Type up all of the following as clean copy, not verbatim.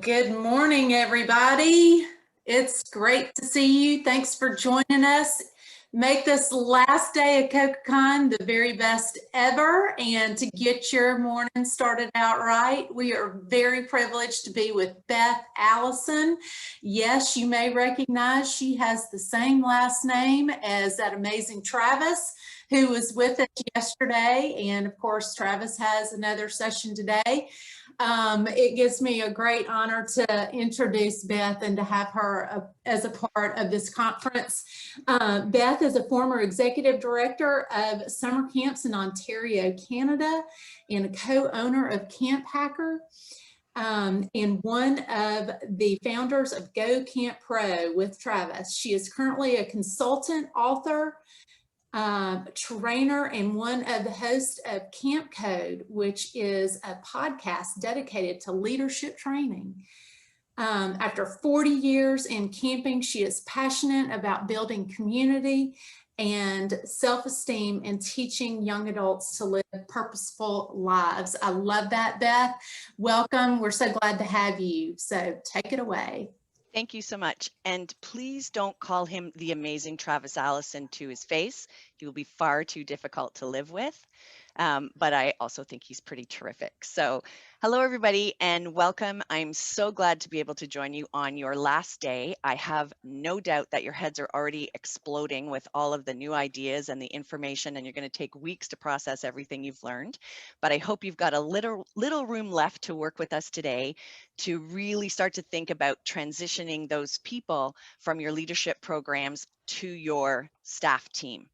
Good morning, everybody. It's great to see you. Thanks for joining us. Make this last day of COCA-I the very best ever, and to get your morning started out right, we are very privileged to be with Beth Allison. Yes, you may recognize she has the same last name as that amazing Travis, who was with us yesterday, and of course, Travis has another session today. It gives me a great honor to introduce Beth and to have her as a part of this conference. Beth is a former executive director of summer camps in Ontario, Canada, and a co-owner of Camp Hacker, and one of the founders of Go Camp Pro with Travis. She is currently a consultant, author, trainer, and one of the hosts of Camp Code, which is a podcast dedicated to leadership training. After 40 years in camping, she is passionate about building community and self-esteem and teaching young adults to live purposeful lives. I love that, Beth. Welcome. We're so glad to have you. So take it away. Thank you so much. And please don't call him the amazing Travis Allison to his face. He will be far too difficult to live with. But I also think he's pretty terrific. So hello, everybody, and welcome. I'm so glad to be able to join you on your last day. I have no doubt that your heads are already exploding with all of the new ideas and the information, and you're going to take weeks to process everything you've learned. But I hope you've got a little room left to work with us today to really start to think about transitioning those people from your leadership programs to your staff team.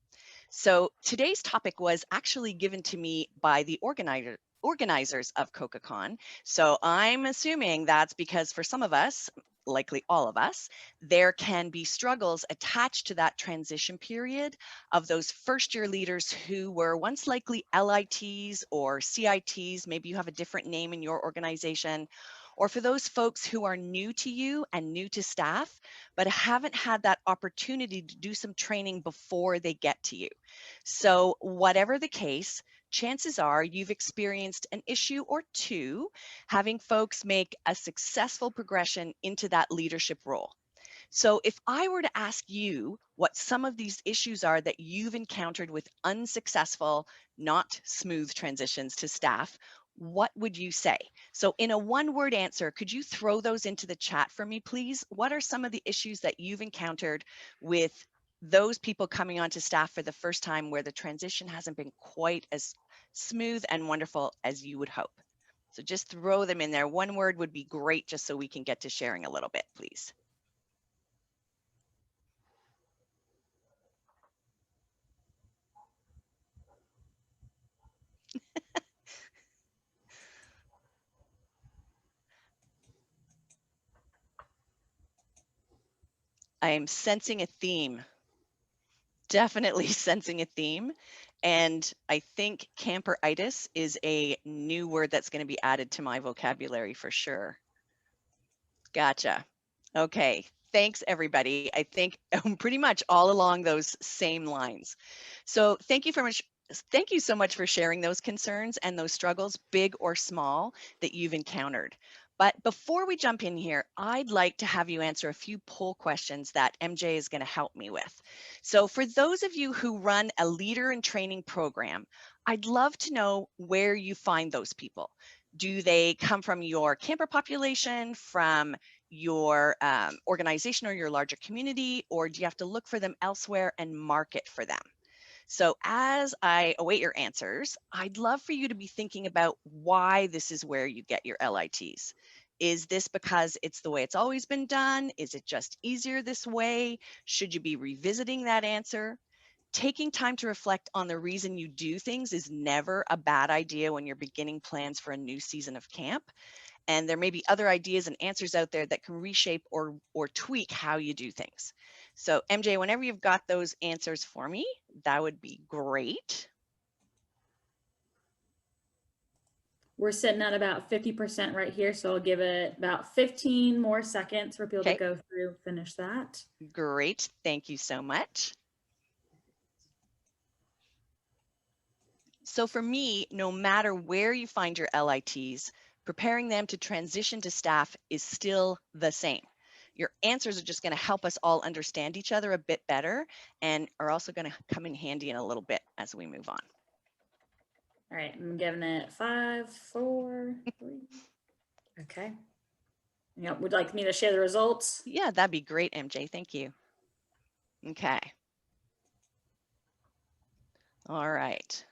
So today's topic was actually given to me by the organizers of COCA-I. So I'm assuming that's because for some of us, likely all of us, there can be struggles attached to that transition period of those first year leaders who were once likely LITs or CITs. Maybe you have a different name in your organization. Or for those folks who are new to you and new to staff, but haven't had that opportunity to do some training before they get to you. So whatever the case, chances are you've experienced an issue or two having folks make a successful progression into that leadership role. So if I were to ask you what some of these issues are that you've encountered with unsuccessful, not smooth transitions to staff, what would you say? So in a one-word answer, could you throw those into the chat for me, please? What are some of the issues that you've encountered with those people coming onto staff for the first time where the transition hasn't been quite as smooth and wonderful as you would hope? So just throw them in there. One word would be great, just so we can get to sharing a little bit, please. I am sensing a theme, definitely sensing a theme. And I think camperitis is a new word that's going to be added to my vocabulary for sure. Gotcha. Okay. Thanks, everybody. I think pretty much all along those same lines. So thank you so much for sharing those concerns and those struggles, big or small, that you've encountered. But before we jump in here, I'd like to have you answer a few poll questions that MJ is going to help me with. So for those of you who run a leader and training program, I'd love to know where you find those people. Do they come from your camper population, from your organization or your larger community, or do you have to look for them elsewhere and market for them? So as I await your answers, I'd love for you to be thinking about why this is where you get your LITs. Is this because it's the way it's always been done? Is it just easier this way? Should you be revisiting that answer? Taking time to reflect on the reason you do things is never a bad idea when you're beginning plans for a new season of camp. And there may be other ideas and answers out there that can reshape or tweak how you do things. So MJ, whenever you've got those answers for me, that would be great. We're sitting at about 50% right here, so I'll give it about 15 more seconds for people to go through, finish that. Great, thank you so much. So for me, no matter where you find your LITs, preparing them to transition to staff is still the same. Your answers are just going to help us all understand each other a bit better and are also going to come in handy in a little bit as we move on. All right, I'm giving it 5, 4, 3. Okay. Yep, would like me to share the results? Yeah, that'd be great, MJ. Thank you. Okay. All right.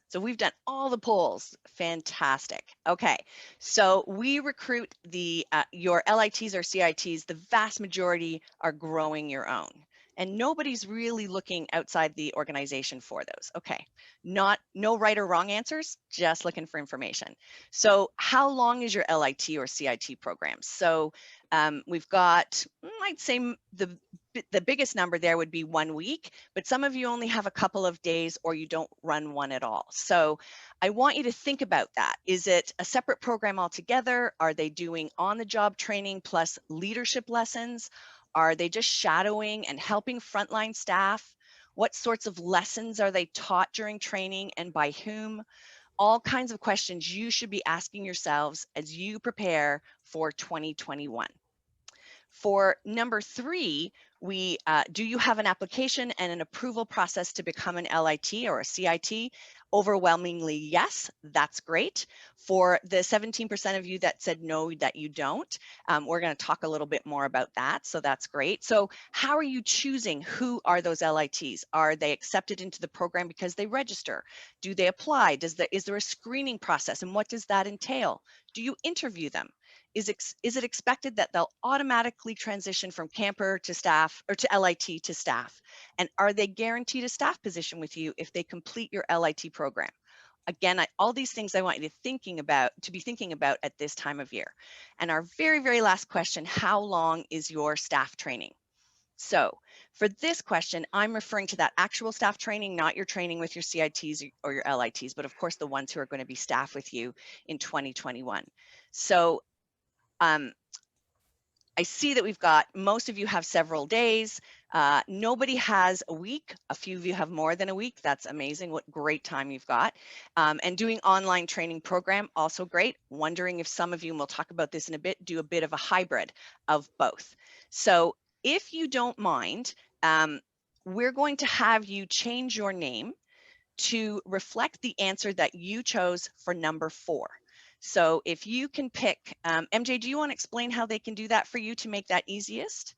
So we've done all the polls. Fantastic. Okay. So we recruit the your LITs or CITs. The vast majority are growing your own. And nobody's really looking outside the organization for those. Okay. No right or wrong answers, just looking for information. So how long is your LIT or CIT program? So we've got, I'd say the biggest number there would be 1 week, but some of you only have a couple of days or you don't run one at all. So I want you to think about that. Is it a separate program altogether? Are they doing on-the-job training plus leadership lessons? Are they just shadowing and helping frontline staff? What sorts of lessons are they taught during training and by whom? All kinds of questions you should be asking yourselves as you prepare for 2021. For number 3, do you have an application and an approval process to become an LIT or a CIT? Overwhelmingly, yes, that's great. For the 17% of you that said no, that you don't, we're going to talk a little bit more about that. So that's great. So how are you choosing who are those LITs? Are they accepted into the program because they register? Do they apply? Is there a screening process? And what does that entail? Do you interview them? Is it expected that they'll automatically transition from camper to staff or to LIT to staff? And are they guaranteed a staff position with you if they complete your LIT program? Again, all these things I want you to be thinking about at this time of year. And our very, very last question, how long is your staff training? So for this question, I'm referring to that actual staff training, not your training with your CITs or your LITs, but of course the ones who are going to be staff with you in 2021. So I see that we've got, most of you have several days. Nobody has a week. A few of you have more than a week. That's amazing. What great time you've got. And doing online training program, also great. Wondering if some of you, and we'll talk about this in a bit, do a bit of a hybrid of both. So if you don't mind, we're going to have you change your name to reflect the answer that you chose for number 4. So if you can pick, MJ, do you want to explain how they can do that for you to make that easiest?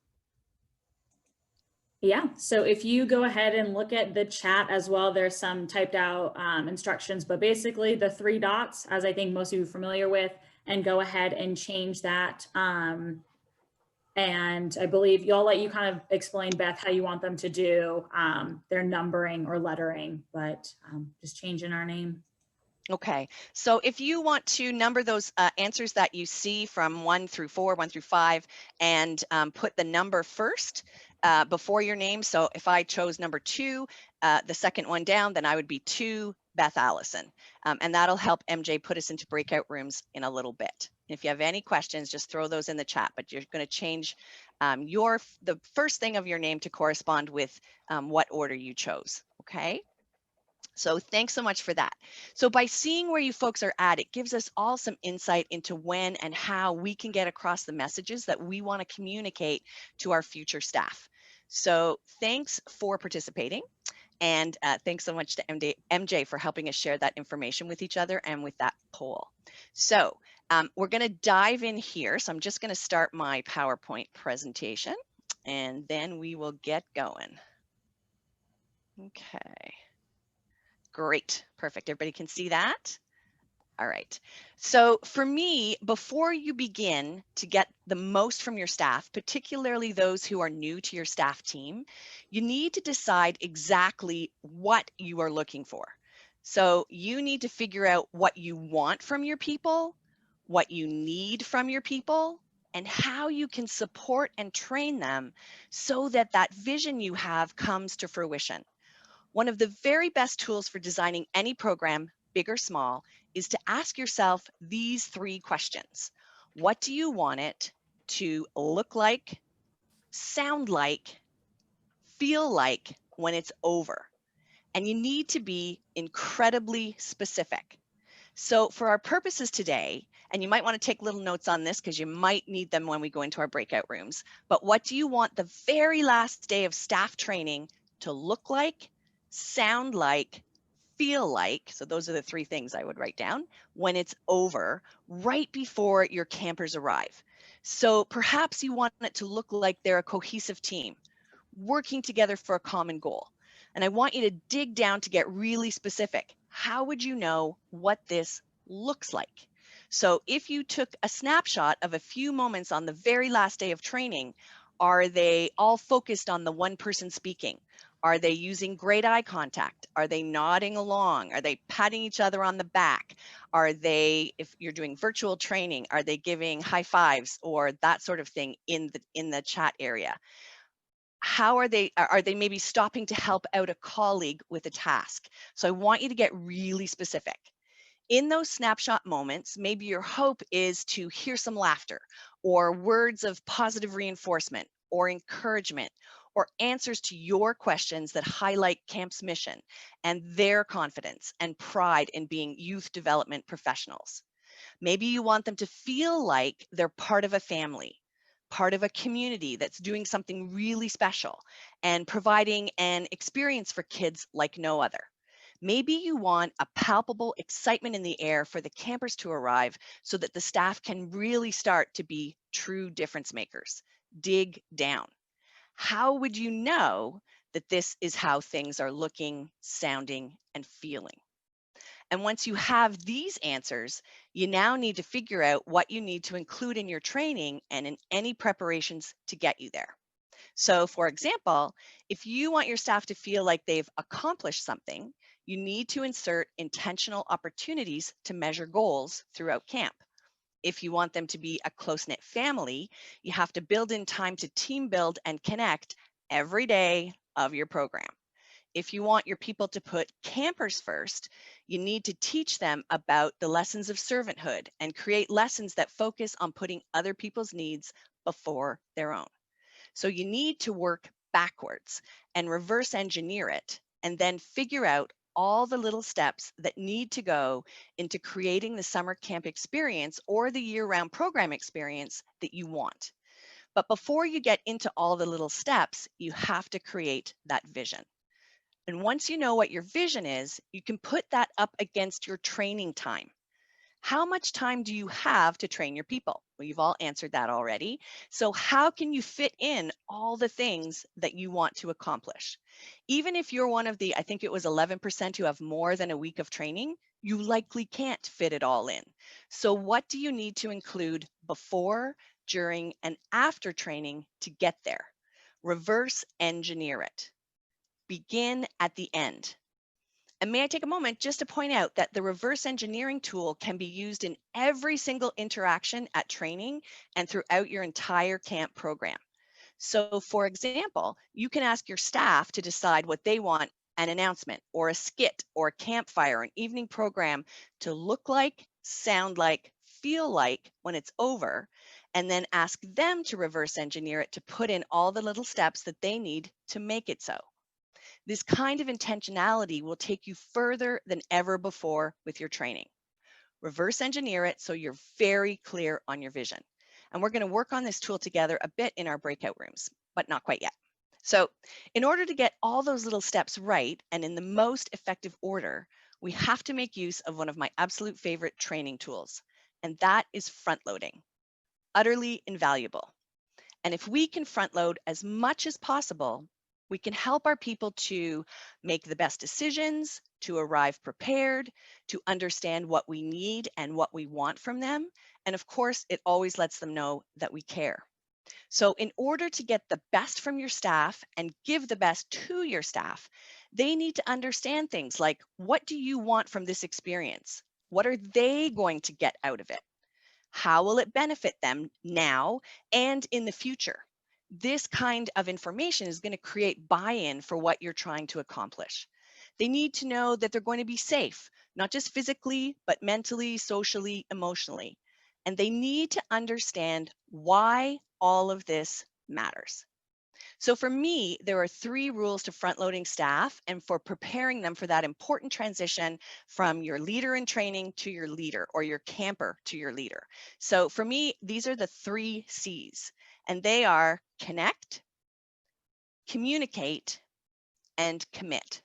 Yeah, so if you go ahead and look at the chat as well, there's some typed out instructions, but basically the 3 dots, as I think most of you are familiar with, and go ahead and change that. And I believe I'll let you kind of explain, Beth, how you want them to do their numbering or lettering, but just changing our name. Okay, so if you want to number those answers that you see from 1 through 4, 1 through 5, and put the number first before your name. So if I chose number 2, the second one down, then I would be 2 Beth Allison. And that'll help MJ put us into breakout rooms in a little bit. If you have any questions, just throw those in the chat, but you're going to change the first thing of your name to correspond with what order you chose, okay? So thanks so much for that. So by seeing where you folks are at, it gives us all some insight into when and how we can get across the messages that we want to communicate to our future staff. So thanks for participating. And thanks so much to MJ for helping us share that information with each other and with that poll. So we're going to dive in here. So I'm just going to start my PowerPoint presentation and then we will get going. Okay. Great, perfect. Everybody can see that? All right. So for me, before you begin to get the most from your staff, particularly those who are new to your staff team, you need to decide exactly what you are looking for. So you need to figure out what you want from your people, what you need from your people, and how you can support and train them so that that vision you have comes to fruition. One of the very best tools for designing any program, big or small, is to ask yourself these 3 questions. What do you want it to look like, sound like, feel like when it's over? And you need to be incredibly specific. So for our purposes today, And you might want to take little notes on this because you might need them when we go into our breakout rooms. But what do you want the very last day of staff training to look like, sound like, feel like? So those are the three things I would write down when it's over, right before your campers arrive. So perhaps you want it to look like they're a cohesive team, working together for a common goal. And I want you to dig down to get really specific. How would you know what this looks like? So if you took a snapshot of a few moments on the very last day of training, are they all focused on the one person speaking? Are they using great eye contact? Are they nodding along? Are they patting each other on the back? Are they, if you're doing virtual training, are they giving high fives or that sort of thing in the chat area? How are they maybe stopping to help out a colleague with a task? So I want you to get really specific. In those snapshot moments, maybe your hope is to hear some laughter or words of positive reinforcement or encouragement or answers to your questions that highlight camp's mission and their confidence and pride in being youth development professionals. Maybe you want them to feel like they're part of a family, part of a community that's doing something really special and providing an experience for kids like no other. Maybe you want a palpable excitement in the air for the campers to arrive so that the staff can really start to be true difference makers. Dig down. How would you know that this is how things are looking, sounding, and feeling? And once you have these answers, you now need to figure out what you need to include in your training and in any preparations to get you there. So for example, if you want your staff to feel like they've accomplished something, you need to insert intentional opportunities to measure goals throughout camp. If you want them to be a close-knit family, you have to build in time to team build and connect every day of your program. If you want your people to put campers first, you need to teach them about the lessons of servanthood and create lessons that focus on putting other people's needs before their own. So you need to work backwards and reverse engineer it and then figure out all the little steps that need to go into creating the summer camp experience or the year-round program experience that you want. But before you get into all the little steps, you have to create that vision. And once you know what your vision is, you can put that up against your training time. How much time do you have to train your people? Well, you've all answered that already. So how can you fit in all the things that you want to accomplish? Even if you're one of the, I think it was 11% who have more than a week of training, you likely can't fit it all in. So what do you need to include before, during, and after training to get there? Reverse engineer it. Begin at the end. And may I take a moment just to point out that the reverse engineering tool can be used in every single interaction at training and throughout your entire camp program. So for example, you can ask your staff to decide what they want an announcement or a skit or a campfire, an evening program to look like, sound like, feel like when it's over, and then ask them to reverse engineer it to put in all the little steps that they need to make it so. This kind of intentionality will take you further than ever before with your training. Reverse engineer it so you're very clear on your vision. And we're going to work on this tool together a bit in our breakout rooms, but not quite yet. So in order to get all those little steps right and in the most effective order, we have to make use of one of my absolute favorite training tools, and that is front loading. Utterly invaluable. And if we can front load as much as possible, we can help our people to make the best decisions, to arrive prepared, to understand what we need and what we want from them. And of course, it always lets them know that we care. So in order to get the best from your staff and give the best to your staff, they need to understand things like, what do you want from this experience? What are they going to get out of it? How will it benefit them now and in the future? This kind of information is going to create buy-in for what you're trying to accomplish. They need to know that they're going to be safe, not just physically, but mentally, socially, emotionally. And they need to understand why all of this matters. So for me, there are 3 rules to front loading staff and for preparing them for that important transition from your leader in training to your leader, or your camper to your leader. So for me, these are the 3 C's, and they are connect, communicate, and commit.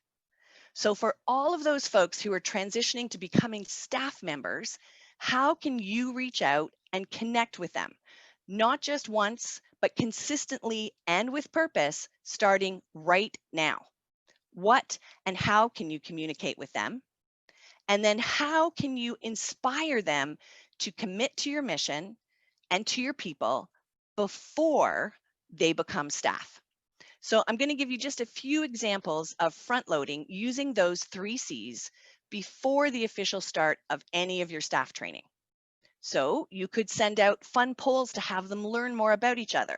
So for all of those folks who are transitioning to becoming staff members, how can you reach out and connect with them? Not just once, but consistently and with purpose, starting right now. What and how can you communicate with them? And then how can you inspire them to commit to your mission and to your people before they become staff? So I'm going to give you just a few examples of front loading using those 3 C's before the official start of any of your staff training. So you could send out fun polls to have them learn more about each other.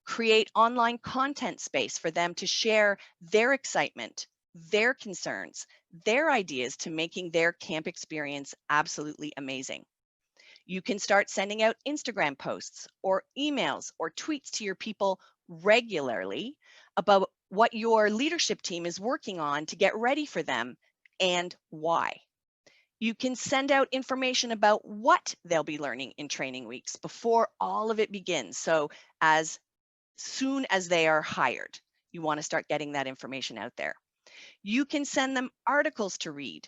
Create online content space for them to share their excitement, their concerns, their ideas to making their camp experience absolutely amazing. You can start sending out Instagram posts or emails or tweets to your people regularly about what your leadership team is working on to get ready for them and why. You can send out information about what they'll be learning in training weeks before all of it begins. So as soon as they are hired, you want to start getting that information out there. You can send them articles to read,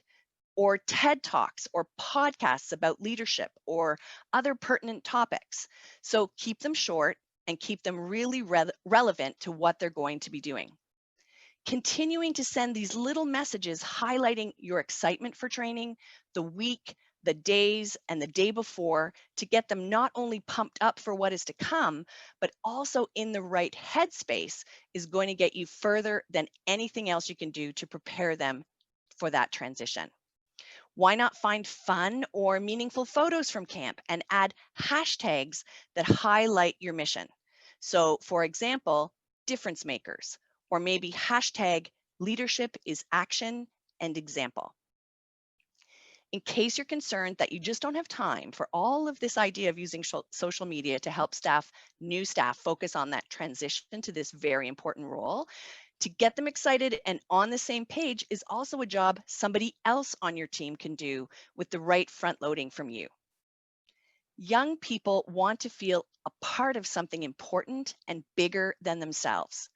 or TED Talks or podcasts about leadership or other pertinent topics. So keep them short and keep them really relevant to what they're going to be doing. Continuing to send these little messages highlighting your excitement for training, the week, the days, and the day before to get them not only pumped up for what is to come, but also in the right headspace is going to get you further than anything else you can do to prepare them for that transition. Why not find fun or meaningful photos from camp and add hashtags that highlight your mission? So, for example, difference makers, or maybe hashtag leadership is action and example. In case you're concerned that you just don't have time for all of this idea of using social media to help new staff focus on that transition to this very important role, to get them excited and on the same page is also a job somebody else on your team can do with the right front loading from you. Young people want to feel a part of something important and bigger than themselves.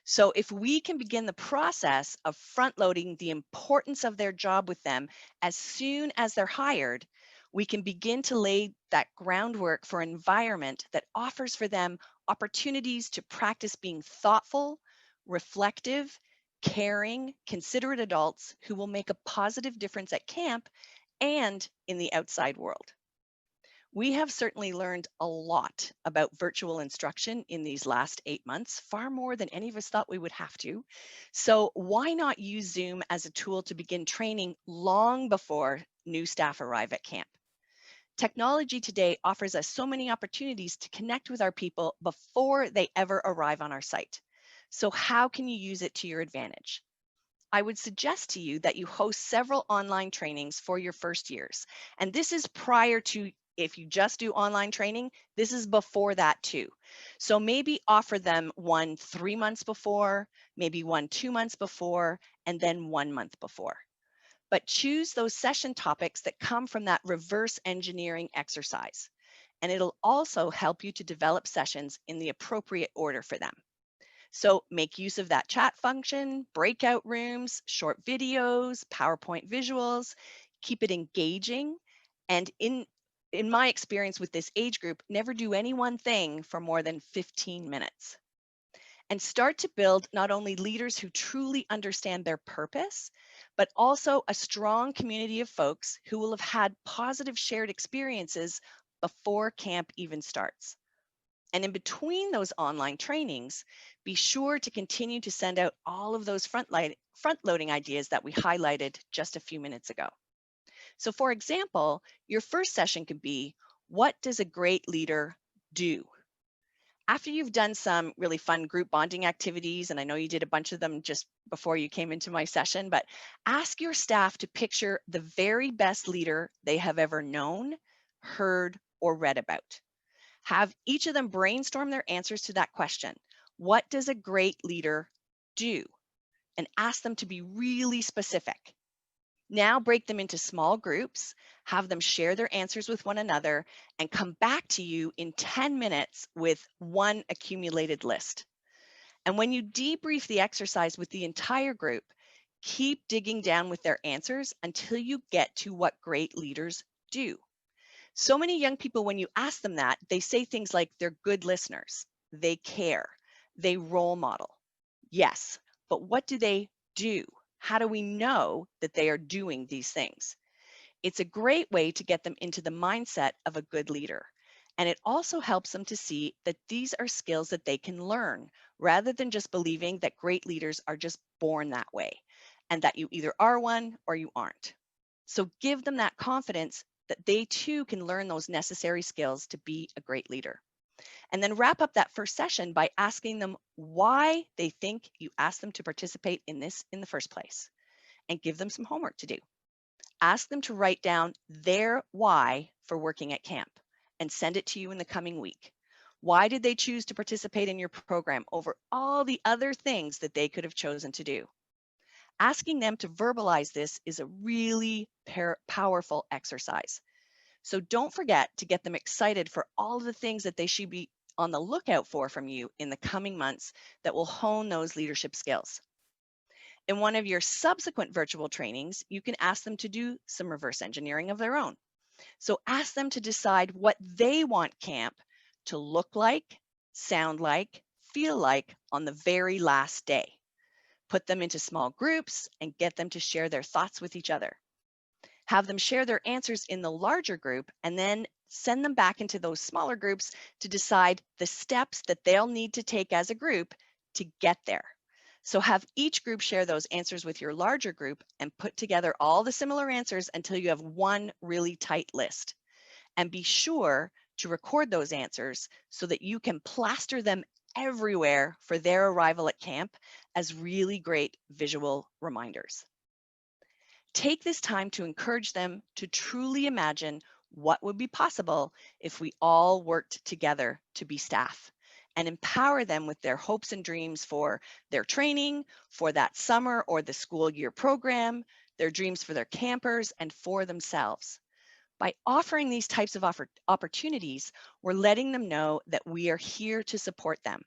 So if we can begin the process of front loading the importance of their job with them as soon as they're hired, we can begin to lay that groundwork for an environment that offers for them opportunities to practice being thoughtful, reflective, caring, considerate adults who will make a positive difference at camp and in the outside world. We have certainly learned a lot about virtual instruction in these last 8 months, far more than any of us thought we would have to. So why not use Zoom as a tool to begin training long before new staff arrive at camp? Technology today offers us so many opportunities to connect with our people before they ever arrive on our site. So how can you use it to your advantage? I would suggest to you that you host several online trainings for your first years. And this is prior to, if you just do online training, this is before that too. So maybe offer them one 3 months before, maybe one 2 months before, and then 1 month before. But choose those session topics that come from that reverse engineering exercise. And it'll also help you to develop sessions in the appropriate order for them. So make use of that chat function, breakout rooms, short videos, PowerPoint visuals, keep it engaging. And in my experience with this age group, never do any one thing for more than 15 minutes. And start to build not only leaders who truly understand their purpose, but also a strong community of folks who will have had positive shared experiences before camp even starts. And in between those online trainings, be sure to continue to send out all of those front-loading ideas that we highlighted just a few minutes ago. So for example, your first session could be, what does a great leader do? After you've done some really fun group bonding activities, and I know you did a bunch of them just before you came into my session, but ask your staff to picture the very best leader they have ever known, heard, or read about. Have each of them brainstorm their answers to that question. What does a great leader do? And ask them to be really specific. Now break them into small groups, have them share their answers with one another, and come back to you in 10 minutes with one accumulated list. And when you debrief the exercise with the entire group, keep digging down with their answers until you get to what great leaders do. So many young people, when you ask them that, they say things like they're good listeners, they care, they role model. Yes, but what do they do? How do we know that they are doing these things? It's a great way to get them into the mindset of a good leader. And it also helps them to see that these are skills that they can learn rather than just believing that great leaders are just born that way and that you either are one or you aren't. So give them that confidence that they too can learn those necessary skills to be a great leader. And then wrap up that first session by asking them why they think you asked them to participate in this in the first place, and give them some homework to do. Ask them to write down their why for working at camp and send it to you in the coming week. Why did they choose to participate in your program over all the other things that they could have chosen to do? Asking them to verbalize this is a really powerful exercise. So don't forget to get them excited for all of the things that they should be on the lookout for from you in the coming months that will hone those leadership skills. In one of your subsequent virtual trainings, you can ask them to do some reverse engineering of their own. So ask them to decide what they want camp to look like, sound like, feel like on the very last day. Put them into small groups and get them to share their thoughts with each other. Have them share their answers in the larger group and then send them back into those smaller groups to decide the steps that they'll need to take as a group to get there. So have each group share those answers with your larger group and put together all the similar answers until you have one really tight list. And be sure to record those answers so that you can plaster them everywhere for their arrival at camp as really great visual reminders. Take this time to encourage them to truly imagine what would be possible if we all worked together to be staff, and empower them with their hopes and dreams for their training, for that summer or the school year program, their dreams for their campers, and for themselves. By offering these types of opportunities, we're letting them know that we are here to support them,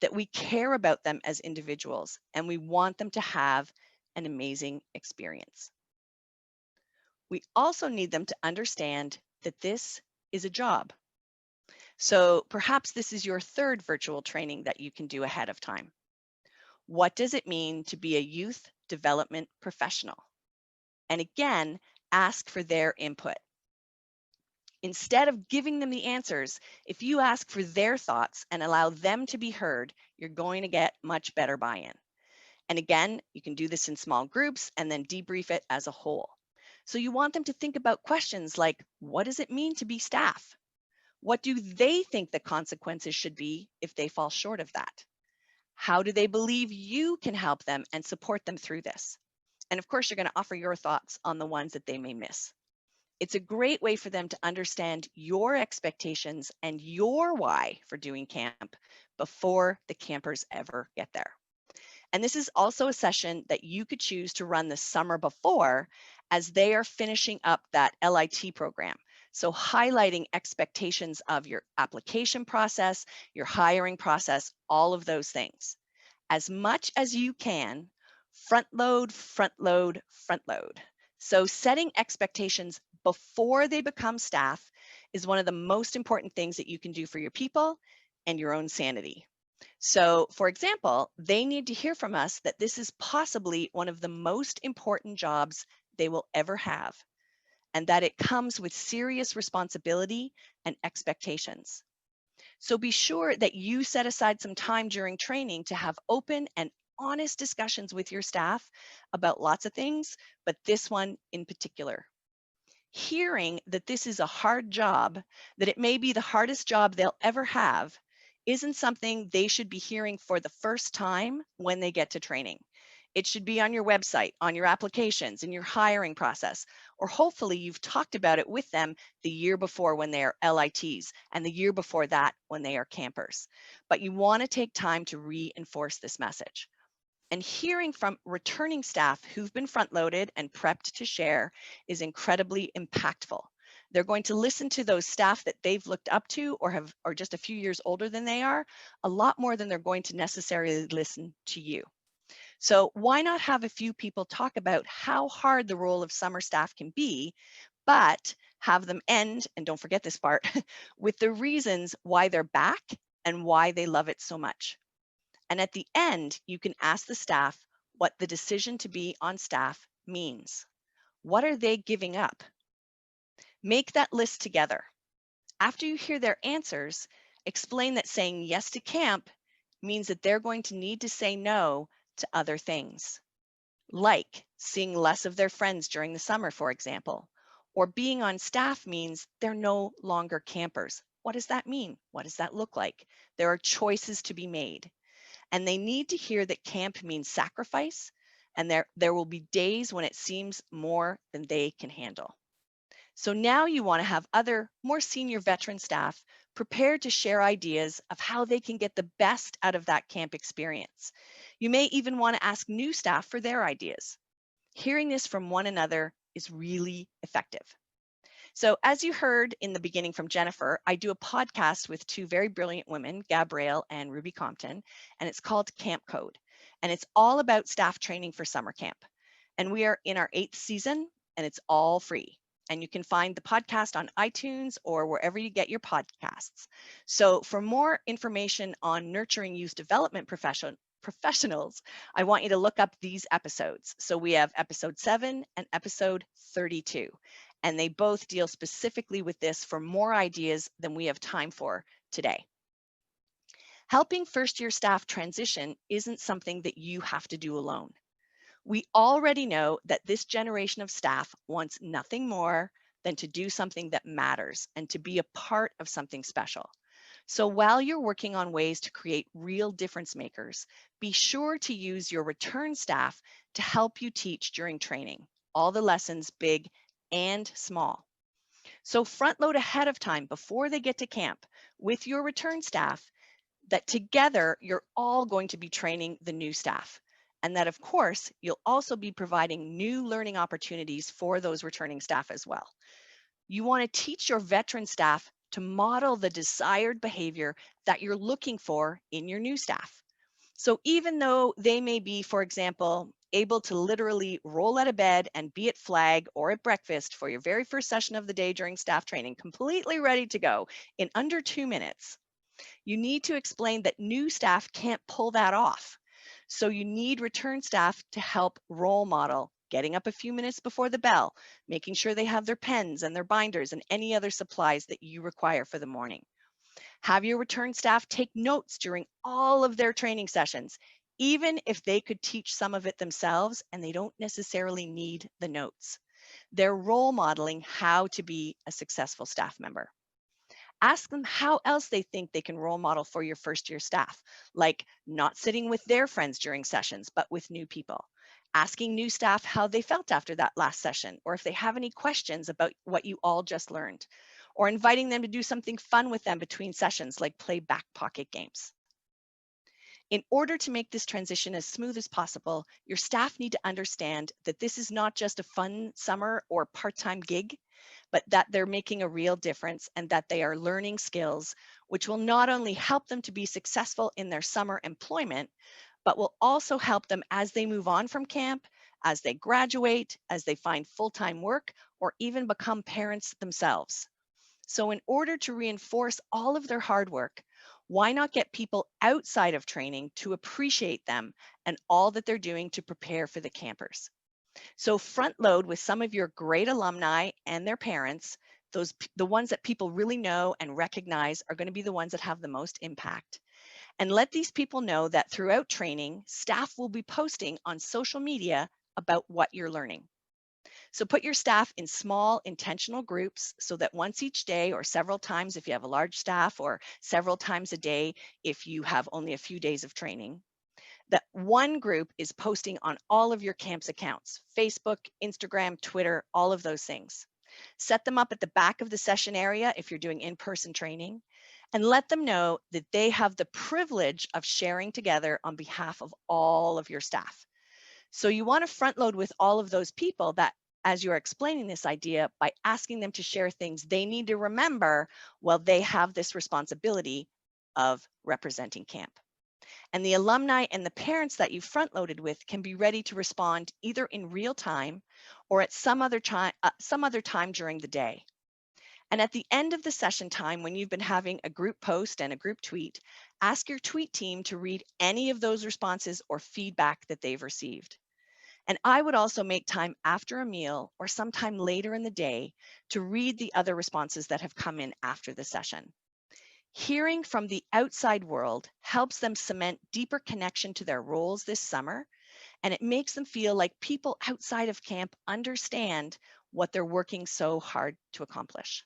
that we care about them as individuals, and we want them to have an amazing experience. We also need them to understand that this is a job. So perhaps this is your third virtual training that you can do ahead of time. What does it mean to be a youth development professional? And again, ask for their input. Instead of giving them the answers, if you ask for their thoughts and allow them to be heard, you're going to get much better buy-in. And again, you can do this in small groups and then debrief it as a whole. So you want them to think about questions like, what does it mean to be staff? What do they think the consequences should be if they fall short of that? How do they believe you can help them and support them through this? And of course, you're going to offer your thoughts on the ones that they may miss. It's a great way for them to understand your expectations and your why for doing camp before the campers ever get there. And this is also a session that you could choose to run the summer before as they are finishing up that LIT program. So highlighting expectations of your application process, your hiring process, all of those things. As much as you can, front load, front load, front load. So setting expectations before they become staff is one of the most important things that you can do for your people and your own sanity. So, for example, they need to hear from us that this is possibly one of the most important jobs they will ever have, and that it comes with serious responsibility and expectations. So be sure that you set aside some time during training to have open and honest discussions with your staff about lots of things, but this one in particular. Hearing that this is a hard job, that it may be the hardest job they'll ever have, isn't something they should be hearing for the first time when they get to training. It should be on your website, on your applications, in your hiring process, or hopefully you've talked about it with them the year before when they are LITs and the year before that when they are campers. But you want to take time to reinforce this message. And hearing from returning staff who've been front-loaded and prepped to share is incredibly impactful. They're going to listen to those staff that they've looked up to or are just a few years older than they are a lot more than they're going to necessarily listen to you. So why not have a few people talk about how hard the role of summer staff can be, but have them end, and don't forget this part, with the reasons why they're back and why they love it so much. And at the end, you can ask the staff what the decision to be on staff means. What are they giving up? Make that list together. After you hear their answers, explain that saying yes to camp means that they're going to need to say no to other things, like seeing less of their friends during the summer, for example, or being on staff means they're no longer campers. What does that mean? What does that look like? There are choices to be made. And they need to hear that camp means sacrifice, and there will be days when it seems more than they can handle. So now you want to have other more senior veteran staff prepared to share ideas of how they can get the best out of that camp experience. You may even want to ask new staff for their ideas. Hearing this from one another is really effective. So as you heard in the beginning from Jennifer, I do a podcast with two very brilliant women, Gabrielle and Ruby Compton, and it's called Camp Code. And it's all about staff training for summer camp. And we are in our 8th season, and it's all free. And you can find the podcast on iTunes or wherever you get your podcasts. So for more information on nurturing youth development professionals, I want you to look up these episodes. So we have episode 7 and episode 32. And they both deal specifically with this for more ideas than we have time for today. Helping first-year staff transition isn't something that you have to do alone. We already know that this generation of staff wants nothing more than to do something that matters and to be a part of something special. So while you're working on ways to create real difference makers, be sure to use your return staff to help you teach during training, all the lessons, big and small. So front load ahead of time before they get to camp with your return staff that together you're all going to be training the new staff. And that, of course, you'll also be providing new learning opportunities for those returning staff as well. You want to teach your veteran staff to model the desired behavior that you're looking for in your new staff. So even though they may be, for example, able to literally roll out of bed and be at flag or at breakfast for your very first session of the day during staff training, completely ready to go in under 2 minutes, you need to explain that new staff can't pull that off. So you need return staff to help role model getting up a few minutes before the bell, making sure they have their pens and their binders and any other supplies that you require for the morning. Have your return staff take notes during all of their training sessions, even if they could teach some of it themselves and they don't necessarily need the notes. They're role modeling how to be a successful staff member. Ask them how else they think they can role model for your first year staff, like not sitting with their friends during sessions, but with new people. Asking new staff how they felt after that last session, or if they have any questions about what you all just learned, or inviting them to do something fun with them between sessions, like play back pocket games. In order to make this transition as smooth as possible, your staff need to understand that this is not just a fun summer or part-time gig, but that they're making a real difference and that they are learning skills, which will not only help them to be successful in their summer employment, but will also help them as they move on from camp, as they graduate, as they find full-time work, or even become parents themselves. So in order to reinforce all of their hard work, why not get people outside of training to appreciate them and all that they're doing to prepare for the campers? So front load with some of your great alumni and their parents, the ones that people really know and recognize are going to be the ones that have the most impact. And let these people know that throughout training, staff will be posting on social media about what you're learning. So put your staff in small intentional groups so that once each day or several times if you have a large staff or several times a day if you have only a few days of training, That one group is posting on all of your camp's accounts, Facebook, Instagram, Twitter, all of those things. Set them up at the back of the session area if you're doing in-person training, and let them know that they have the privilege of sharing together on behalf of all of your staff. So you want to front load with all of those people that, as you're explaining this idea, by asking them to share things they need to remember while they have this responsibility of representing camp. And the alumni and the parents that you front loaded with can be ready to respond either in real time or at some other time during the day. And at the end of the session time, when you've been having a group post and a group tweet, ask your tweet team to read any of those responses or feedback that they've received. And I would also make time after a meal or sometime later in the day to read the other responses that have come in after the session. Hearing from the outside world helps them cement deeper connection to their roles this summer, and it makes them feel like people outside of camp understand what they're working so hard to accomplish.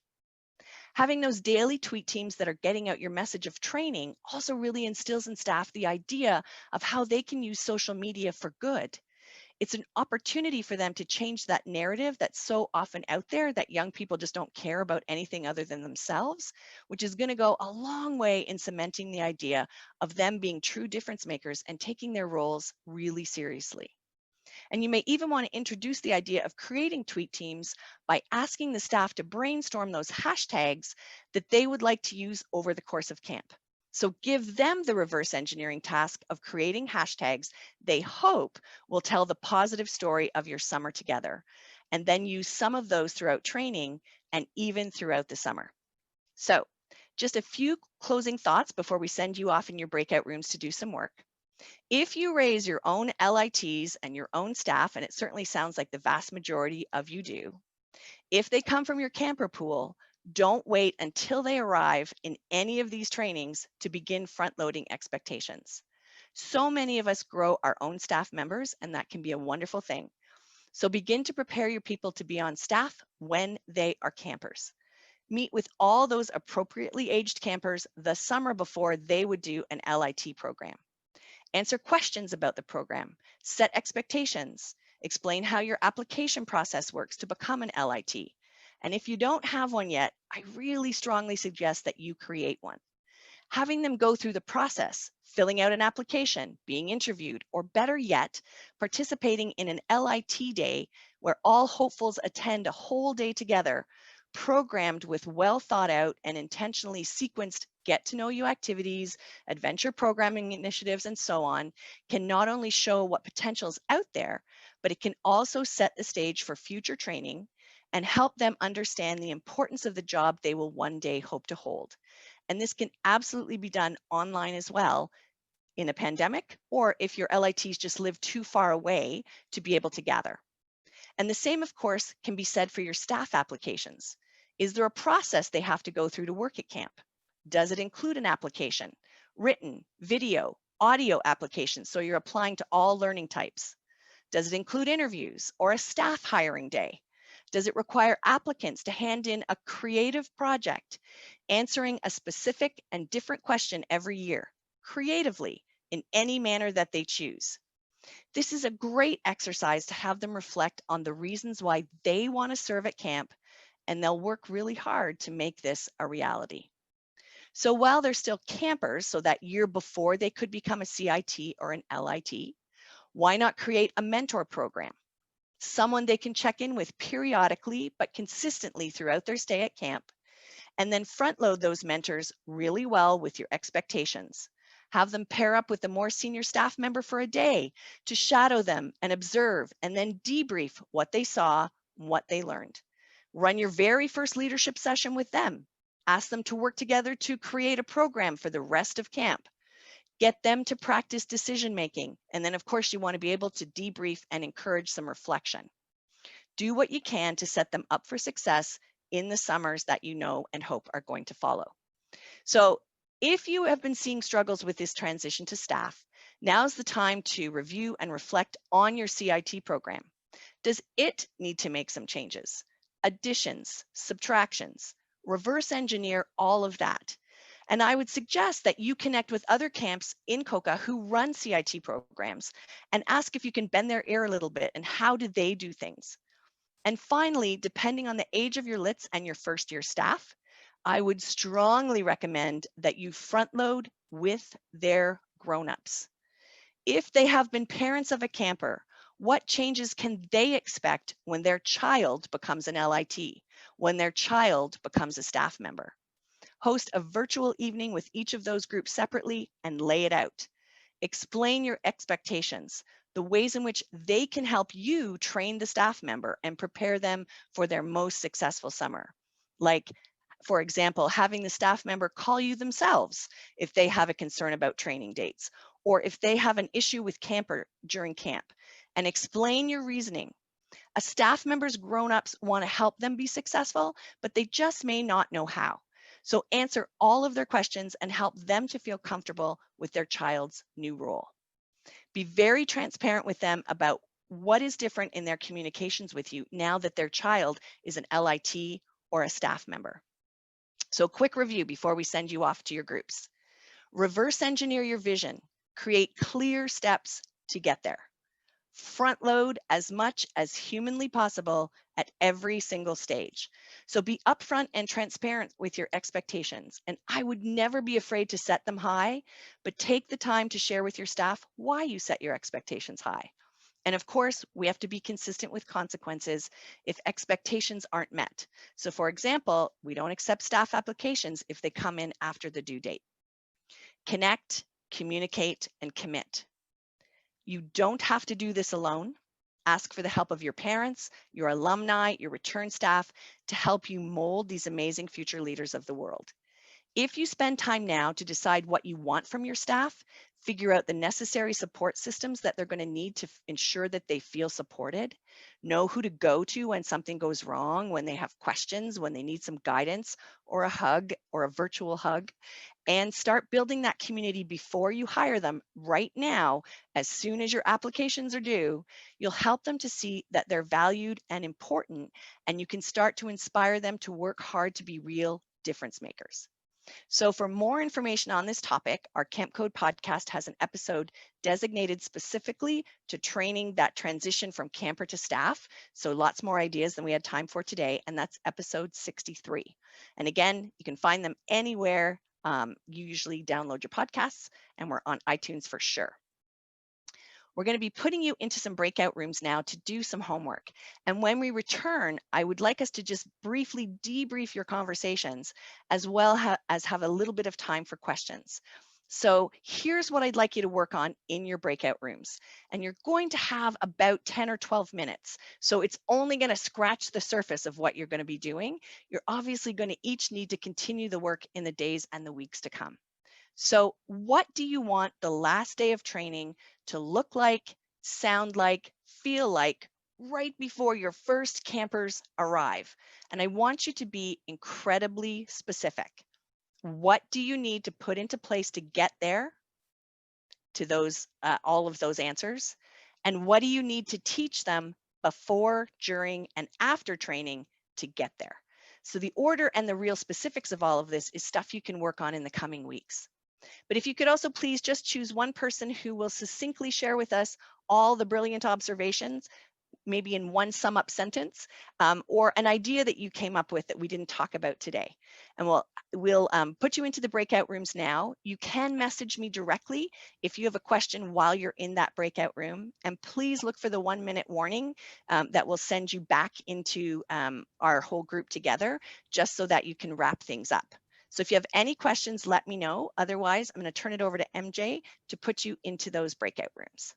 Having those daily tweet teams that are getting out your message of training also really instills in staff the idea of how they can use social media for good. It's an opportunity for them to change that narrative that's so often out there that young people just don't care about anything other than themselves, which is going to go a long way in cementing the idea of them being true difference makers and taking their roles really seriously. And you may even want to introduce the idea of creating tweet teams by asking the staff to brainstorm those hashtags that they would like to use over the course of camp. So give them the reverse engineering task of creating hashtags they hope will tell the positive story of your summer together, and then use some of those throughout training and even throughout the summer. So just a few closing thoughts before we send you off in your breakout rooms to do some work. If you raise your own LITs and your own staff, and it certainly sounds like the vast majority of you do, if they come from your camper pool, don't wait until they arrive in any of these trainings to begin front loading expectations. So many of us grow our own staff members, and that can be a wonderful thing. So begin to prepare your people to be on staff when they are campers. Meet with all those appropriately aged campers the summer before they would do an LIT program. Answer questions about the program, set expectations, explain how your application process works to become an LIT. And if you don't have one yet, I really strongly suggest that you create one. Having them go through the process, filling out an application, being interviewed, or better yet, participating in an LIT day where all hopefuls attend a whole day together, programmed with well thought out and intentionally sequenced get to know you activities, adventure programming initiatives, and so on, can not only show what potential's out there, but it can also set the stage for future training and help them understand the importance of the job they will one day hope to hold. And this can absolutely be done online as well in a pandemic, or if your LITs just live too far away to be able to gather. And the same, of course, can be said for your staff applications. Is there a process they have to go through to work at camp? Does it include an application, written, video, audio applications, so you're applying to all learning types? Does it include interviews or a staff hiring day? Does it require applicants to hand in a creative project, answering a specific and different question every year, creatively, in any manner that they choose? This is a great exercise to have them reflect on the reasons why they want to serve at camp, and they'll work really hard to make this a reality. So while they're still campers, so that year before they could become a CIT or an LIT, why not create a mentor program? Someone they can check in with periodically but consistently throughout their stay at camp, and then front load those mentors really well with your expectations. Have them pair up with a more senior staff member for a day to shadow them and observe, and then debrief what they saw, what they learned. Run your very first leadership session with them. Ask them to work together to create a program for the rest of camp. Get them to practice decision making. And then, of course, you want to be able to debrief and encourage some reflection. Do what you can to set them up for success in the summers that you know and hope are going to follow. So if you have been seeing struggles with this transition to staff, now's the time to review and reflect on your CIT program. Does it need to make some changes? Additions, subtractions, reverse engineer all of that. And I would suggest that you connect with other camps in COCA who run CIT programs and ask if you can bend their ear a little bit and how do they do things. And finally, depending on the age of your LITs and your first year staff, I would strongly recommend that you front load with their grown-ups. If they have been parents of a camper, what changes can they expect when their child becomes an LIT, when their child becomes a staff member? Host a virtual evening with each of those groups separately and lay it out. Explain your expectations, the ways in which they can help you train the staff member and prepare them for their most successful summer. Like, for example, having the staff member call you themselves if they have a concern about training dates, or if they have an issue with camper during camp, and explain your reasoning. A staff member's grown-ups want to help them be successful, but they just may not know how. So answer all of their questions and help them to feel comfortable with their child's new role. Be very transparent with them about what is different in their communications with you now that their child is an LIT or a staff member. So quick review before we send you off to your groups. Reverse engineer your vision. Create clear steps to get there. Front load as much as humanly possible at every single stage. So be upfront and transparent with your expectations. And I would never be afraid to set them high, but take the time to share with your staff why you set your expectations high. And of course, we have to be consistent with consequences if expectations aren't met. So for example, we don't accept staff applications if they come in after the due date. Connect, communicate, and commit. You don't have to do this alone. Ask for the help of your parents, your alumni, your return staff to help you mold these amazing future leaders of the world. If you spend time now to decide what you want from your staff, figure out the necessary support systems that they're going to need to ensure that they feel supported, know who to go to when something goes wrong, when they have questions, when they need some guidance or a hug or a virtual hug, and start building that community before you hire them right now. As soon as your applications are due, you'll help them to see that they're valued and important, and you can start to inspire them to work hard to be real difference makers. So for more information on this topic, our Camp Code podcast has an episode designated specifically to training that transition from camper to staff. So lots more ideas than we had time for today, and that's episode 63. And again, you can find them anywhere you usually download your podcasts, and we're on iTunes for sure. We're going to be putting you into some breakout rooms now to do some homework. And when we return, I would like us to just briefly debrief your conversations as well as have a little bit of time for questions. So here's what I'd like you to work on in your breakout rooms. And you're going to have about 10 or 12 minutes. So it's only going to scratch the surface of what you're going to be doing. You're obviously going to each need to continue the work in the days and the weeks to come. So what do you want the last day of training to look like, sound like, feel like right before your first campers arrive? And I want you to be incredibly specific. What do you need to put into place to get there to those all of those answers? And what do you need to teach them before, during, and after training to get there? So the order and the real specifics of all of this is stuff you can work on in the coming weeks. But if you could also please just choose one person who will succinctly share with us all the brilliant observations, maybe in one sum up sentence, or an idea that you came up with that we didn't talk about today. And we'll put you into the breakout rooms now. You can message me directly if you have a question while you're in that breakout room. And please look for the 1-minute warning that will send you back into our whole group together, just so that you can wrap things up. So if you have any questions, let me know. Otherwise, I'm going to turn it over to MJ to put you into those breakout rooms.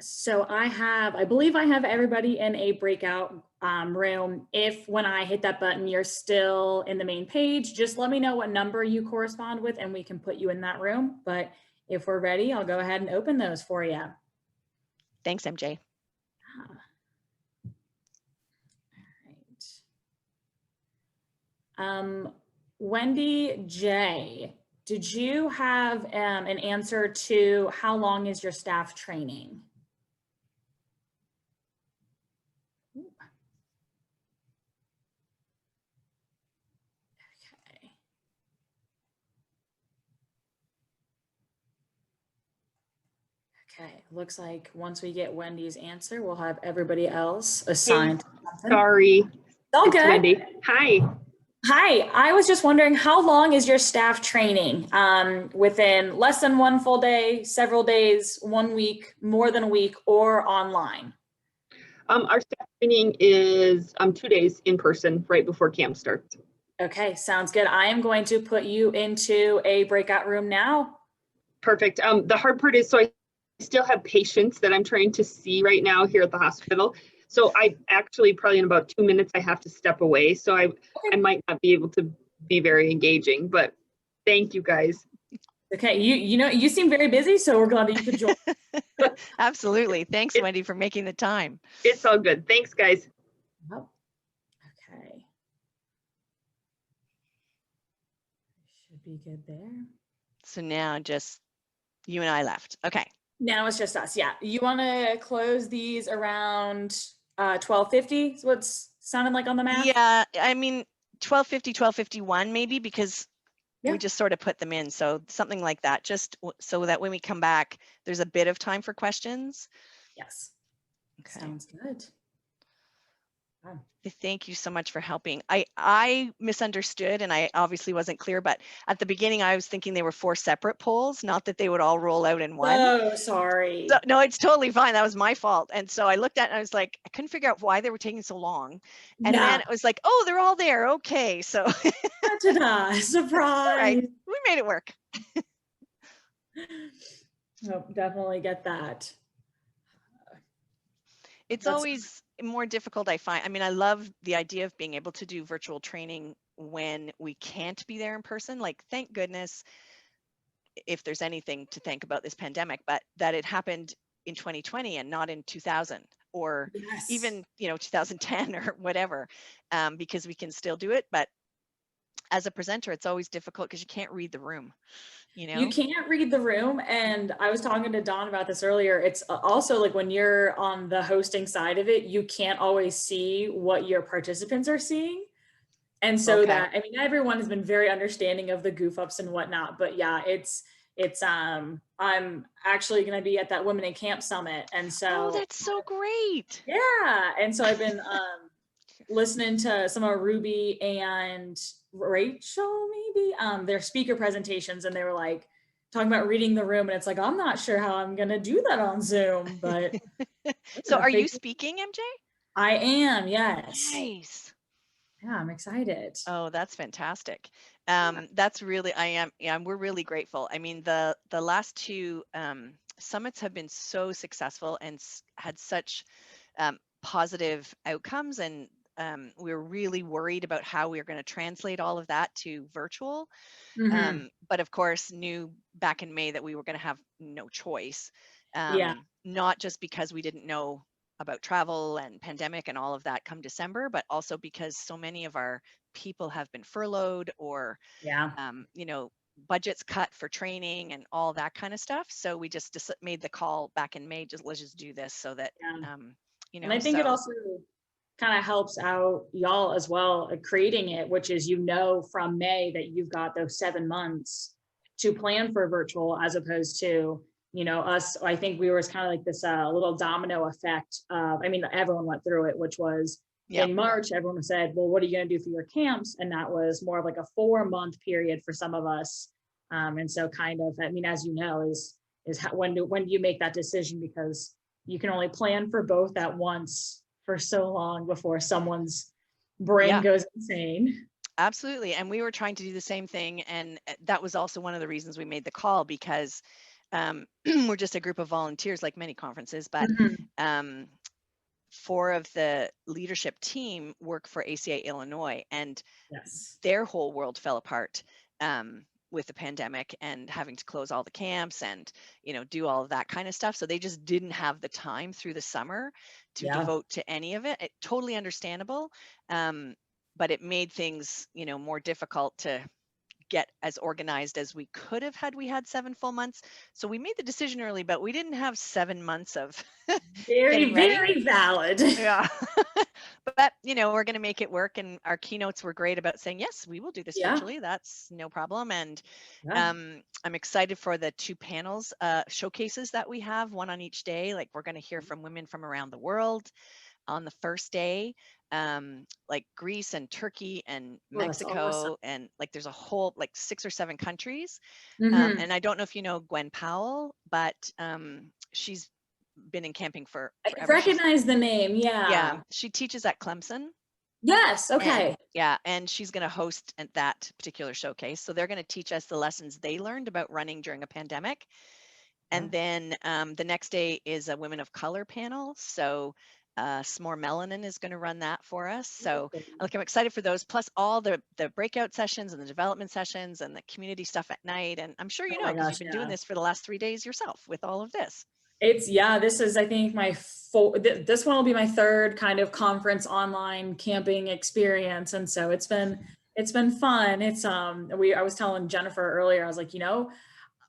So I believe I have everybody in a breakout room. If when I hit that button, you're still in the main page, just let me know what number you correspond with and we can put you in that room. But if we're ready, I'll go ahead and open those for you. Thanks, MJ. All right. Wendy J, did you have an answer to how long is your staff training? Okay. Okay, looks like once we get Wendy's answer, we'll have everybody else assigned to something. Sorry, All it's good. Wendy. Hi. Hi, I was just wondering, how long is your staff training? Within less than one full day, several days, 1 week, more than a week, or online? Our staff training is 2 days in person right before camp starts. Okay, sounds good. I am going to put you into a breakout room now. Perfect. The hard part is, so I still have patients that I'm trying to see right now here at the hospital. So I actually probably in about 2 minutes, I have to step away. So I might not be able to be very engaging, but thank you guys. Okay, you seem very busy, so we're glad that you could join. Absolutely. Thanks, Wendy, for making the time. It's all good. Thanks, guys. Oh, okay. Should be good there. So now just you and I left. Okay. Now it's just us. Yeah. You want to close these around 12:50? Is what's sounding like on the math? Yeah, I mean, 12:50, 12:51 maybe, because Yeah. we just sort of put them in. So something like that, just so that when we come back, there's a bit of time for questions. Yes. Okay. Sounds good. Wow. Thank you so much for helping. I misunderstood, and I obviously wasn't clear, but at the beginning I was thinking they were 4 separate polls, not that they would all roll out in one. Oh, sorry. So, no, it's totally fine. That was my fault. And so I looked at it and I was like, I couldn't figure out why they were taking so long. And then it was like, oh, they're all there. Okay. So Ta-da, surprise. right. We made it work. Oh, definitely get that. It's That's- always more difficult, I find. I mean, I love the idea of being able to do virtual training when we can't be there in person. Like, thank goodness, if there's anything to thank about this pandemic, but that it happened in 2020 and not in 2000 or Yes. even 2010 or whatever, because we can still do it. But as a presenter, it's always difficult because you can't read the room. You can't read the room. And I was talking to Dawn about this earlier. It's also like when you're on the hosting side of it, you can't always see what your participants are seeing. And so I mean, everyone has been very understanding of the goof ups and whatnot, but yeah, I'm actually going to be at that Women in Camp Summit. And so, oh, that's so great. Yeah. And so I've been, listening to some of Ruby and Rachel, maybe, their speaker presentations, and they were like talking about reading the room, and it's like, I'm not sure how I'm gonna do that on Zoom, but so are you speaking, MJ? I am, yes. Nice. Yeah, I'm excited. Oh, that's fantastic. That's really, we're really grateful. I mean, the last 2 summits have been so successful and had such positive outcomes, and we were really worried about how we were going to translate all of that to virtual. But of course, knew back in May that we were going to have no choice. Not just because we didn't know about travel and pandemic and all of that come December, but also because so many of our people have been furloughed or, budgets cut for training and all that kind of stuff. So we just made the call back in May, let's just do this so that, and I think it also kind of helps out y'all as well creating it, which is, from May that you've got those 7 months to plan for virtual, as opposed to, us. I think we were kind of like this little domino effect. I mean, everyone went through it, which was in March, everyone said, well, what are you going to do for your camps? And that was more of like a 4-month period for some of us. And so kind of, I mean, as you know, is when do you make that decision? Because you can only plan for both at once for so long before someone's brain goes insane. Absolutely. And we were trying to do the same thing. And that was also one of the reasons we made the call, because we're just a group of volunteers, like many conferences, but 4 of the leadership team work for ACA Illinois, and their whole world fell apart with the pandemic and having to close all the camps and, do all of that kind of stuff. So they just didn't have the time through the summer to devote to any of it. Totally understandable. But it made things, more difficult to get as organized as we could have had we had 7 full months. So we made the decision early, but we didn't have 7 months of Very, getting ready. very valid. Yeah. But, you know, we're going to make it work. And our keynotes were great about saying, yes, we will do this Yeah. virtually. That's no problem. And Yeah. I'm excited for the 2 panels, showcases that we have, one on each day. Like we're going to hear from women from around the world on the first day, like Greece and Turkey and Oh, that's Mexico. awesome. And like there's a whole, like 6 or 7 countries. Mhm. And I don't know if you know Gwen Powell, but she's been in camping for I forever. recognize the name. Yeah, Yeah. she teaches at Clemson. Yes. And Okay. yeah, and she's going to host at that particular showcase. So they're going to teach us the lessons they learned about running during a pandemic. And then the next day is a Women of Color panel. So Smore Melanin is going to run that for us. So like I'm excited for those, plus all the breakout sessions and the development sessions and the community stuff at night. And I'm sure you Oh know, my because gosh, you've been yeah. doing this for the last 3 days yourself with all of this. It's, yeah, this is, I think, my this one will be my 3rd kind of conference online camping experience. And so it's been fun. It's, I was telling Jennifer earlier, I was like, you know,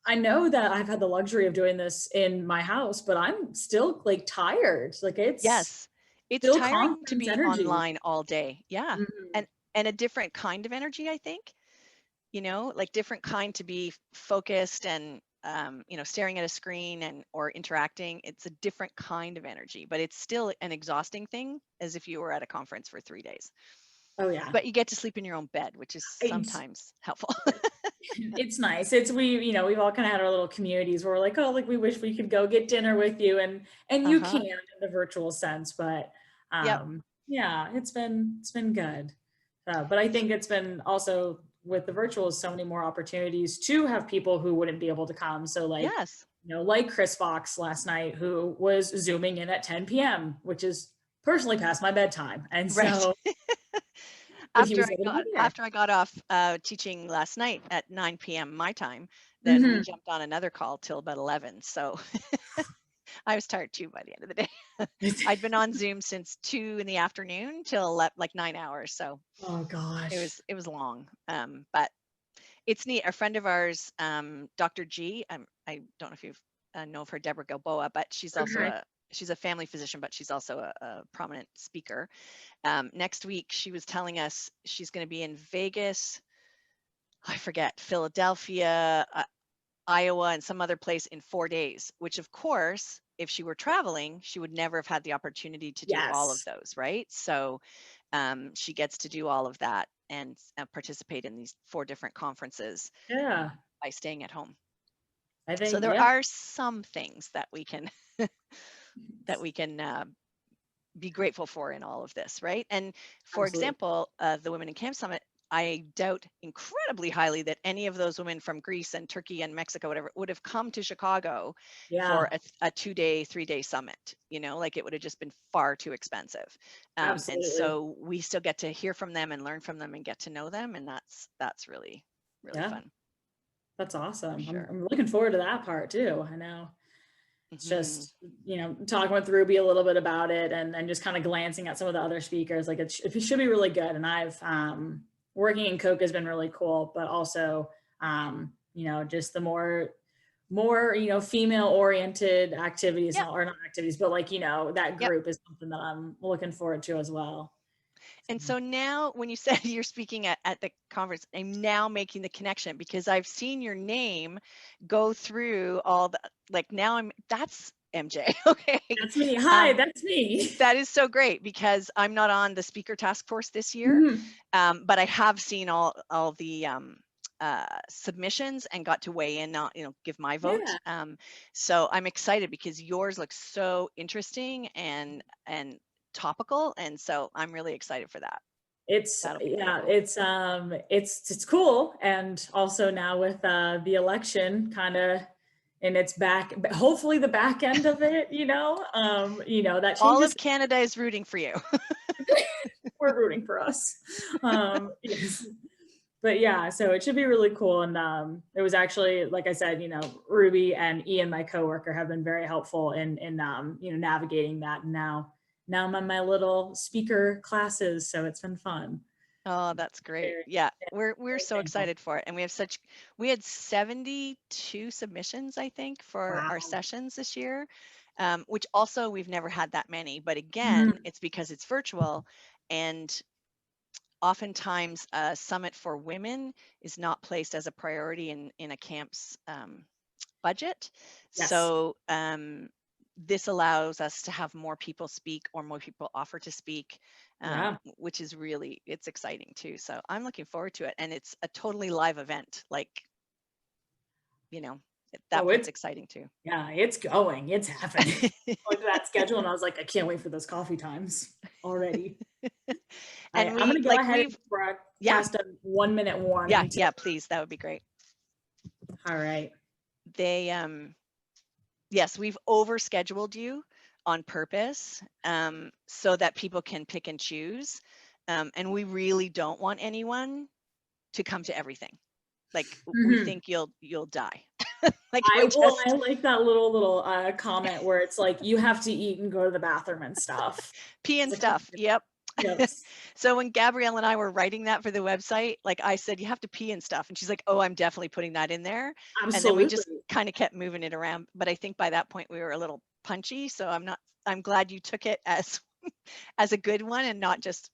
I know that I've had the luxury of doing this in my house, but I'm still like tired. Like it's Yes, it's still tiring to conference be energy. online all day. Yeah. Mhm. And a different kind of energy, I think, you know, like different kind to be focused and you know, staring at a screen and or interacting. It's a different kind of energy, but it's still an exhausting thing as if you were at a conference for 3 days. Oh yeah. But you get to sleep in your own bed, which is It's, sometimes helpful. it's nice. It's, you know, we've all kind of had our little communities where we're like, oh, like we wish we could go get dinner with you, and you Uh-huh. can in the virtual sense, but Yep. yeah, it's been good. But I think it's been also with the virtual so many more opportunities to have people who wouldn't be able to come. So like, Yes. you know, like Chris Fox last night, who was Zooming in at 10 p.m., which is personally past my bedtime. And Right. so, but he After was able to be there. I got off teaching last night at 9 p.m. my time, then we jumped on another call till about 11. So I was tired too by the end of the day. I'd been on Zoom since 2 in the afternoon till like 9 hours. So Oh gosh. it was long. But it's neat. A friend of ours, Dr. G, I don't know if you know of her, Deborah Gilboa, but she's also she's a family physician, but she's also a prominent speaker. Next week, she was telling us she's going to be in Vegas, I forget, Philadelphia, Iowa, and some other place in 4 days, which of course, if she were traveling, she would never have had the opportunity to do all of those, right? So she gets to do all of that and participate in these 4 different conferences by staying at home. I think so there are some things that we can be grateful for in all of this, right? And for example, the Women in Camp Summit, I doubt incredibly highly that any of those women from Greece and Turkey and Mexico, whatever, would have come to Chicago for a 2-day, 3-day summit. You know, like it would have just been far too expensive. And so we still get to hear from them and learn from them and get to know them, and that's really, really fun. That's awesome. Sure. I'm looking forward to that part too. I know. It's just, you know, talking with Ruby a little bit about it, and then just kind of glancing at some of the other speakers, like it should be really good. And I've working in COCA has been really cool, but also you know, just the more you know, female oriented activities, or not activities, but like, you know, that group is something that I'm looking forward to as well. And so now when you said you're speaking at the conference, I'm now making the connection because I've seen your name go through all the, like now that's MJ. Okay. That's me. Hi, that's me. That is so great because I'm not on the speaker task force this year, but I have seen all the submissions and got to weigh in, you know, give my vote. So I'm excited because yours looks so interesting and topical, and so I'm really excited for that. It's it's cool. And also now with the election kind of in its back, hopefully the back end of it, you know that changes. All of Canada is rooting for you. We're rooting for us. Yes. But yeah, so it should be really cool. And it was actually, like I said, you know, Ruby and Ian, my coworker, have been very helpful in you know, navigating that. And now I'm on my little speaker classes, so it's been fun. Oh, that's great. Very, Yeah, we're very so thankful. excited for it. And we had 72 submissions, I think, for Wow. our sessions this year, which also we've never had that many. But again, Mhm. it's because it's virtual, and oftentimes a summit for women is not placed as a priority in a camp's budget. Yes. So this allows us to have more people speak or more people offer to speak, Yeah. which is really, it's exciting too. So I'm looking forward to it. And it's a totally live event. Like, you know, that Oh, part's it's exciting too. yeah, it's going, it's happening. Looked at that schedule and I was like, I can't wait for those coffee times already. And I'm gonna go ahead and yeah, broadcast a 1-minute warning. yeah, please, that would be great. All right. They yes, we've overscheduled you on purpose, so that people can pick and choose, and we really don't want anyone to come to everything. Like we Mhm. think you'll die. Like I like that little comment where it's like you have to eat and go to the bathroom and stuff. pee and It's stuff. Yep. Yep. So when Gabrielle and I were writing that for the website, like I said, you have to pee and stuff. And she's like, oh, I'm definitely putting that in there. And then we just Absolutely. kind of kept moving it around. But I think by that point we were a little punchy. So I'm glad you took it as as a good one and not just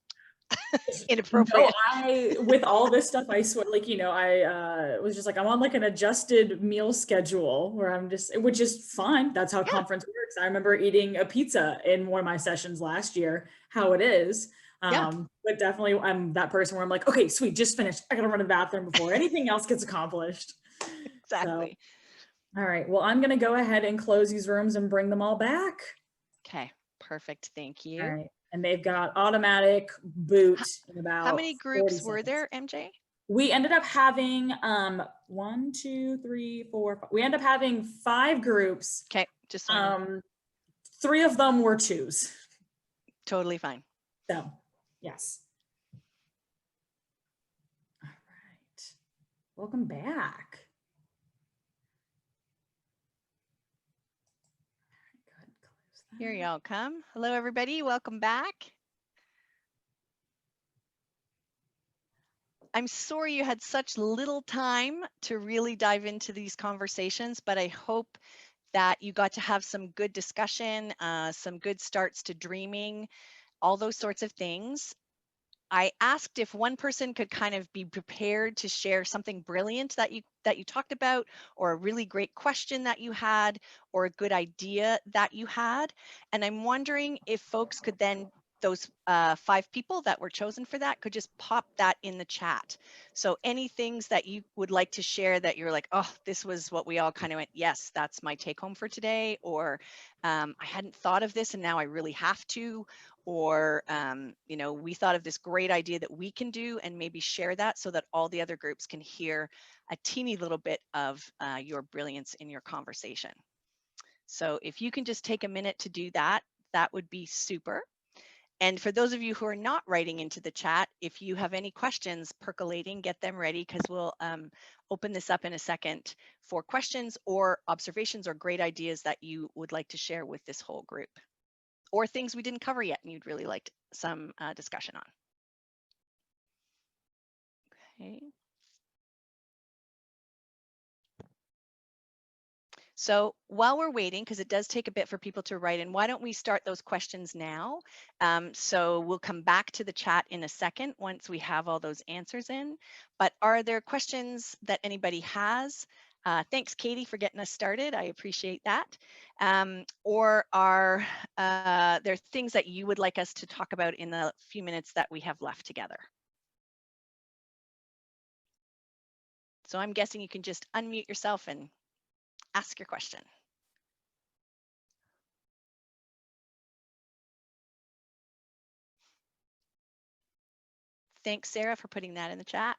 inappropriate. No, with all this stuff, I swear, like, I was just like, I'm on like an adjusted meal schedule where which is fine. That's how Yeah. conference works. I remember eating a pizza in one of my sessions last year, how it is. Yeah. But definitely I'm that person where I'm like, okay, sweet, just finished. I gotta run to the bathroom before anything else gets accomplished. Exactly. So, all right, well, I'm gonna go ahead and close these rooms and bring them all back. Okay, perfect. Thank you. All right, and they've got automatic boot in about How many 40 groups were seconds. there, MJ? We ended up having 1, 2, 3, 4, 5. We ended up having 5 groups. Okay, just so I know. 3 of them were 2s. Totally fine. So, yes. All right. Welcome back. Go ahead and close that. Here y'all come. Hello, everybody. Welcome back. I'm sorry you had such little time to really dive into these conversations, but I hope that you got to have some good discussion, some good starts to dreaming, all those sorts of things. I asked if one person could kind of be prepared to share something brilliant that you talked about, or a really great question that you had, or a good idea that you had. And I'm wondering if folks could then, those 5 people that were chosen for that, could just pop that in the chat. So any things that you would like to share that you're like, oh, this was what we all kind of went, yes, that's my take home for today, or I hadn't thought of this and now I really have to, or we thought of this great idea that we can do, and maybe share that so that all the other groups can hear a teeny little bit of your brilliance in your conversation. So if you can just take a minute to do that, that would be super. And for those of you who are not writing into the chat, if you have any questions percolating, get them ready, because we'll open this up in a second for questions or observations or great ideas that you would like to share with this whole group, or things we didn't cover yet and you'd really like some discussion on. Okay. So while we're waiting, because it does take a bit for people to write in, why don't we start those questions now? So we'll come back to the chat in a second once we have all those answers in. But are there questions that anybody has? Thanks, Katie, for getting us started. I appreciate that. Or are there things that you would like us to talk about in the few minutes that we have left together? So I'm guessing you can just unmute yourself and ask your question. Thanks, Sarah, for putting that in the chat.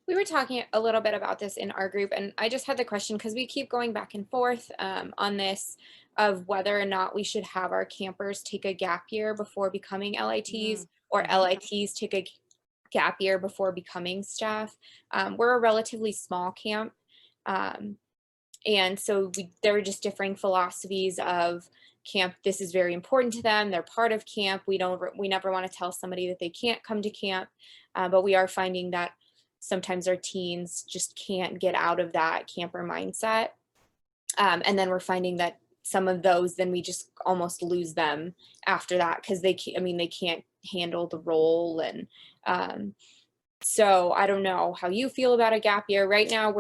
We were talking a little bit about this in our group, and I just had the question because we keep going back and forth on this of whether or not we should have our campers take a gap year before becoming LITs, or LITs take a gap year before becoming staff. We're a relatively small camp, And so there were just differing philosophies of camp. This is very important to them. They're part of camp. We never want to tell somebody that they can't come to camp, but we are finding that sometimes our teens just can't get out of that camper mindset. And then we're finding that some of those, then we just almost lose them after that because they can't handle the role. And so I don't know how you feel about a gap year. Right now,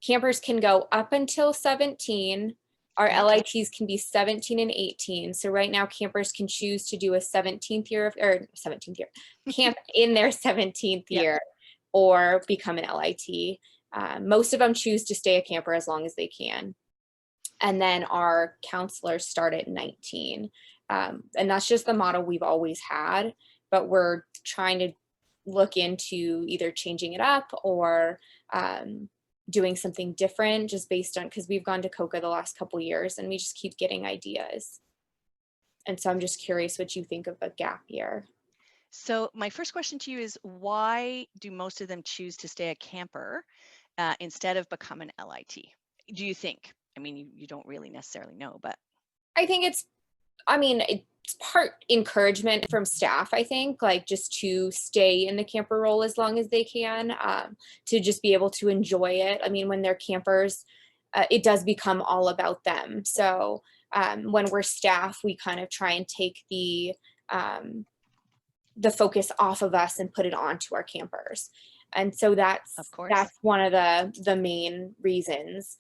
campers can go up until 17. Our LITs can be 17 and 18. So right now, campers can choose to do a 17th year camp in their 17th year, or become an LIT. Most of them choose to stay a camper as long as they can. And then our counselors start at 19. And that's just the model we've always had, but we're trying to look into either changing it up or doing something different, just based on, because we've gone to COCA the last couple years and we just keep getting ideas. And so I'm just curious what you think of a gap year. So my first question to you is, why do most of them choose to stay a camper instead of become an LIT? Do you think? I mean, you don't really necessarily know, but I think it's part encouragement from staff, I think, like just to stay in the camper role as long as they can, to just be able to enjoy it. I mean, when they're campers, it does become all about them. So when we're staff, we kind of try and take the focus off of us and put it onto our campers. And so that's one of the main reasons.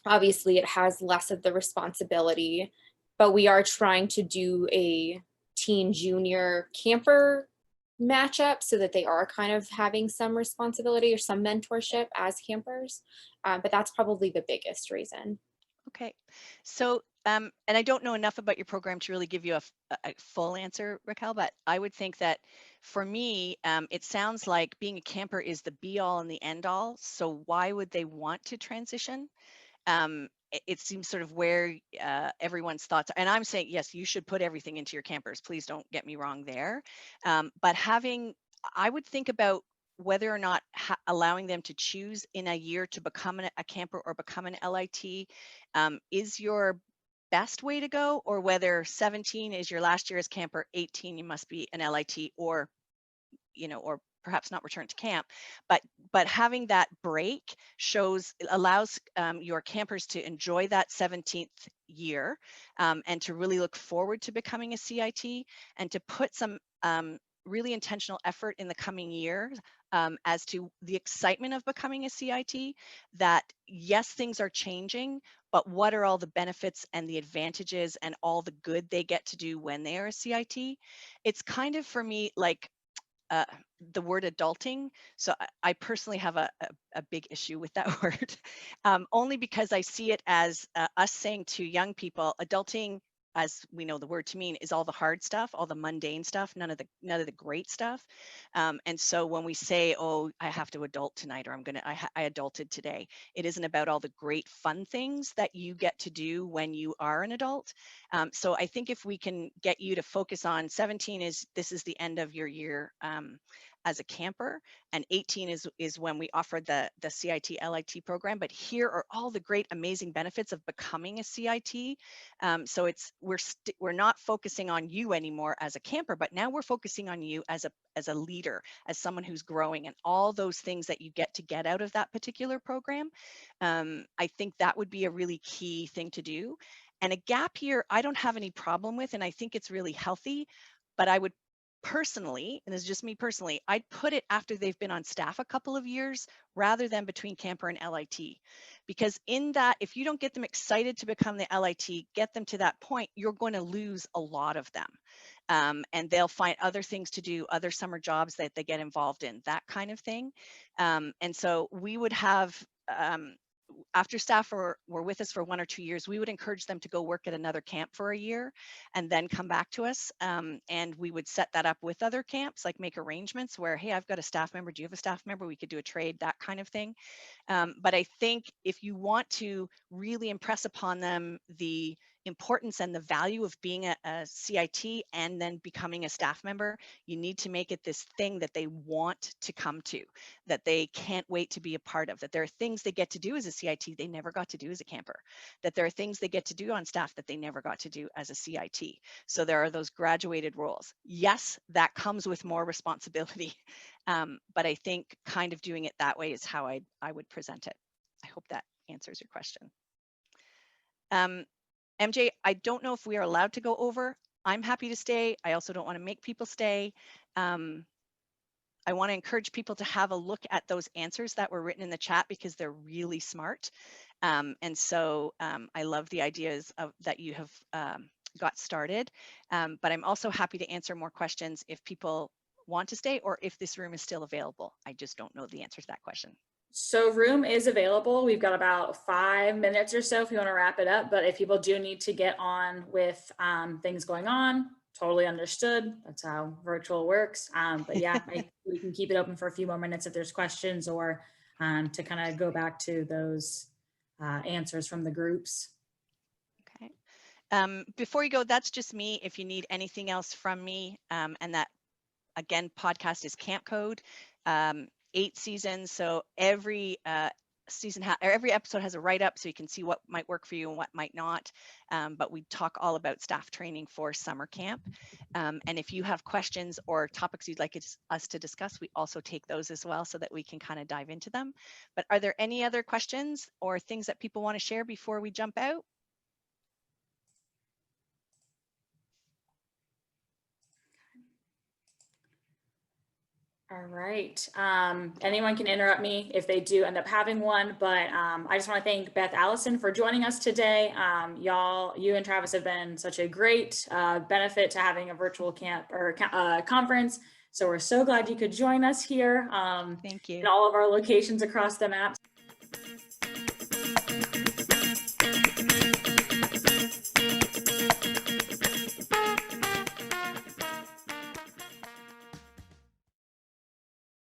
Obviously, it has less of the responsibility, but we are trying to do a teen junior camper matchup so that they are kind of having some responsibility or some mentorship as campers. But that's probably the biggest reason. Okay. So, and I don't know enough about your program to really give you a full answer, Raquel, but I would think that for me, it sounds like being a camper is the be all and the end all. So why would they want to transition? It seems sort of where everyone's thoughts are. And I'm saying, yes, you should put everything into your campers. Please don't get me wrong there. But I would think about whether or not allowing them to choose in a year to become a camper or become an LIT is your best way to go, or whether 17 is your last year as camper, 18 you must be an LIT, or perhaps not return to camp, but having that break allows your campers to enjoy that 17th year and to really look forward to becoming a CIT, and to put some really intentional effort in the coming year as to the excitement of becoming a CIT, that yes, things are changing, but what are all the benefits and the advantages and all the good they get to do when they are a CIT? It's kind of, for me, like the word adulting. So I personally have a big issue with that word, only because I see it as us saying to young people, adulting, as we know the word to mean, is all the hard stuff, all the mundane stuff, none of the great stuff. And so when we say, oh, I have to adult tonight, or I adulted today, it isn't about all the great fun things that you get to do when you are an adult. So I think if we can get you to focus on 17 this is the end of your year as a camper, and 18 is when we offer the CIT LIT program. But here are all the great, amazing benefits of becoming a CIT. So we're not focusing on you anymore as a camper, but now we're focusing on you as a leader, as someone who's growing, and all those things that you get out of that particular program. I think that would be a really key thing to do. And a gap year, I don't have any problem with, and I think it's really healthy, but I would personally, and this is just me personally, I'd put it after they've been on staff a couple of years rather than between camper and LIT. Because in that, if you don't get them excited to become the LIT, get them to that point, you're going to lose a lot of them. And they'll find other things to do, other summer jobs that they get involved in, that kind of thing. And so we would have, after staff were with us for 1 or 2 years, we would encourage them to go work at another camp for a year and then come back to us. And we would set that up with other camps, like make arrangements where, hey, I've got a staff member. Do you have a staff member? We could do a trade, that kind of thing. But I think if you want to really impress upon them the importance and the value of being a CIT and then becoming a staff member, you need to make it this thing that they want to come to, that they can't wait to be a part of, that there are things they get to do as a CIT they never got to do as a camper, that there are things they get to do on staff that they never got to do as a CIT. So there are those graduated roles. Yes, that comes with more responsibility, but I think kind of doing it that way is how I would present it. I hope that answers your question. MJ, I don't know if we are allowed to go over. I'm happy to stay. I also don't want to make people stay. I want to encourage people to have a look at those answers that were written in the chat because they're really smart. And so I love the ideas that you have got started. But I'm also happy to answer more questions if people want to stay or if this room is still available. I just don't know the answer to that question. So room is available. We've got about 5 minutes or so if you want to wrap it up. But if people do need to get on with things going on, totally understood. That's how virtual works. But yeah, we can keep it open for a few more minutes if there's questions or to kind of go back to those answers from the groups. Okay. Before you go, that's just me. If you need anything else from me, and that, again, podcast is Camp Code. 8 seasons, so every season or every episode has a write-up so you can see what might work for you and what might not. But we talk all about staff training for summer camp. And if you have questions or topics you'd like us to discuss, we also take those as well so that we can kind of dive into them. But are there any other questions or things that people want to share before we jump out? All right. Anyone can interrupt me if they do end up having one, but I just want to thank Beth Allison for joining us today. You and Travis have been such a great benefit to having a virtual camp or conference. So we're so glad you could join us here. Thank you. In all of our locations across the map.